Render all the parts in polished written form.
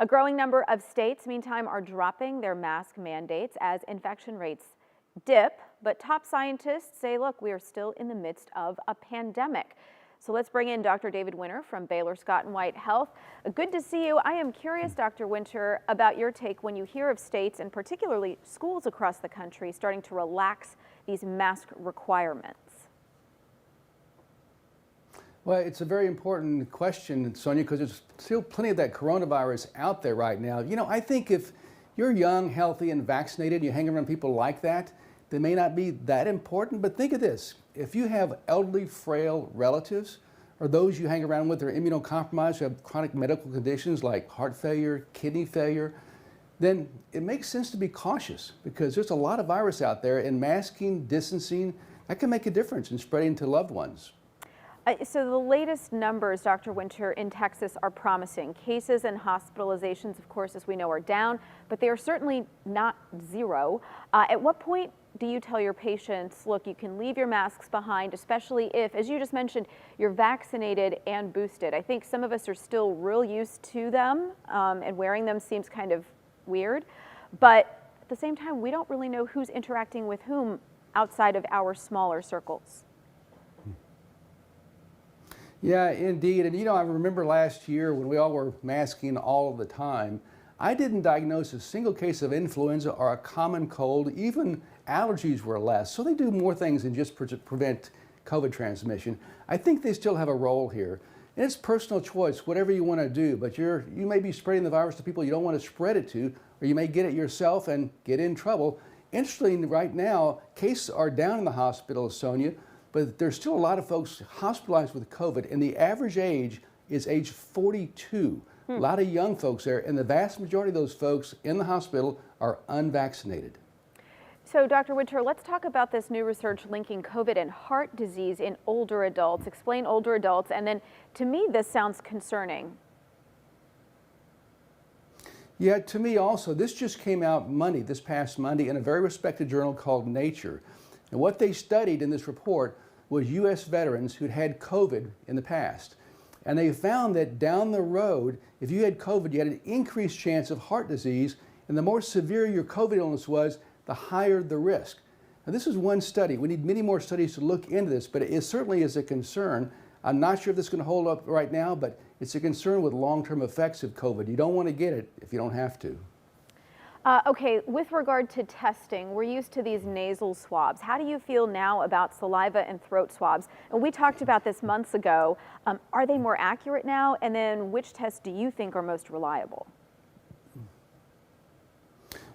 A growing number of states, meantime, are dropping their mask mandates as infection rates dip, but top scientists say, look, we are still in the midst of a pandemic. So let's bring in Dr. David Winter from Baylor Scott & White Health. Good to see you. I am curious, Dr. Winter, about your take when you hear of states and particularly schools across the country starting to relax these mask requirements. Well, it's a very important question, Sonia, because there's still plenty of that coronavirus out there right now. You know, I think if you're young, healthy, and vaccinated, you hang around people like that, they may not be that important. But think of this. If you have elderly, frail relatives, or those you hang around with are immunocompromised, who have chronic medical conditions like heart failure, kidney failure, then it makes sense to be cautious because there's a lot of virus out there, and masking, distancing, that can make a difference in spreading to loved ones. So the latest numbers, Dr. Winter, in Texas are promising. Cases and hospitalizations, of course, as we know, are down, but they are certainly not zero. At what point do you tell your patients, look, you can leave your masks behind, especially if, as you just mentioned, you're vaccinated and boosted? I think some of us are still real used to them, and wearing them seems kind of weird. But at the same time, we don't really know who's interacting with whom outside of our smaller circles. Yeah, indeed. And you know, I remember last year when we all were masking all of the time, I didn't diagnose a single case of influenza or a common cold. Even allergies were less. So they do more things than just prevent COVID transmission. I think they still have a role here. And it's personal choice, whatever you want to do, but you may be spreading the virus to people you don't want to spread it to, or you may get it yourself and get in trouble. Interestingly, right now, cases are down in the hospitals, Sonia, but there's still a lot of folks hospitalized with COVID, and the average age is age 42. A lot of young folks there, and the vast majority of those folks in the hospital are unvaccinated. So, Dr. Winter, let's talk about this new research linking COVID and heart disease in older adults. Explain older adults, and then to me, this sounds concerning. Yeah, to me also. This just came out this past Monday, in a very respected journal called Nature. And what they studied in this report was U.S. veterans who'd had COVID in the past. And they found that down the road, if you had COVID, you had an increased chance of heart disease. And the more severe your COVID illness was, the higher the risk. Now, this is one study. We need many more studies to look into this, but it certainly is a concern. I'm not sure if this is going to hold up right now, but it's a concern with long-term effects of COVID. You don't want to get it if you don't have to. Okay, with regard to testing, we're used to these nasal swabs. How do you feel now about saliva and throat swabs? And we talked about this months ago. Are they more accurate now? And then which tests do you think are most reliable?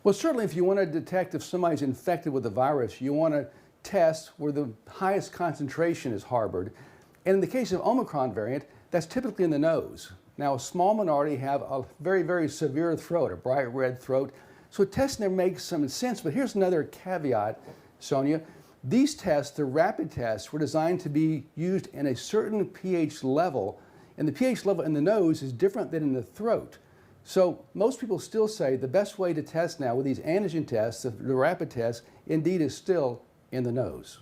Well, certainly if you want to detect if somebody's infected with the virus, you want to test where the highest concentration is harbored. And in the case of Omicron variant, that's typically in the nose. Now, a small minority have a very, very severe throat, a bright red throat. So testing there makes some sense, but here's another caveat, Sonia. These tests, the rapid tests, were designed to be used in a certain pH level, and the pH level in the nose is different than in the throat. So most people still say the best way to test now with these antigen tests, the rapid tests, indeed is still in the nose.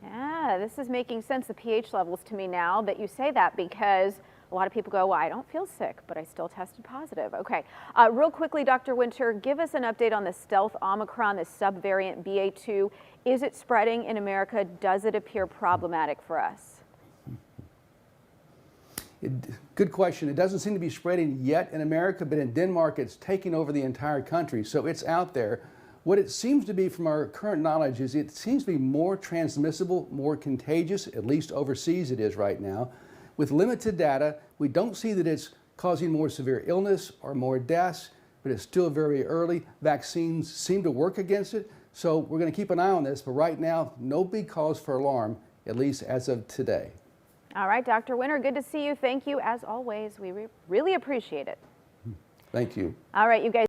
Yeah, this is making sense, the pH levels, to me now that you say that, because a lot of people go, well, I don't feel sick, but I still tested positive. Okay, real quickly, Dr. Winter, give us an update on the stealth Omicron, the subvariant BA2. Is it spreading in America? Does it appear problematic for us? Good question. It doesn't seem to be spreading yet in America, but in Denmark, it's taking over the entire country, so it's out there. What it seems to be from our current knowledge is it seems to be more transmissible, more contagious, at least overseas it is right now. With limited data, we don't see that it's causing more severe illness or more deaths, but it's still very early. Vaccines seem to work against it, so we're going to keep an eye on this, but right now, no big cause for alarm, at least as of today. All right, Dr. Winter, good to see you. Thank you, as always. We really appreciate it. Thank you. All right, you guys.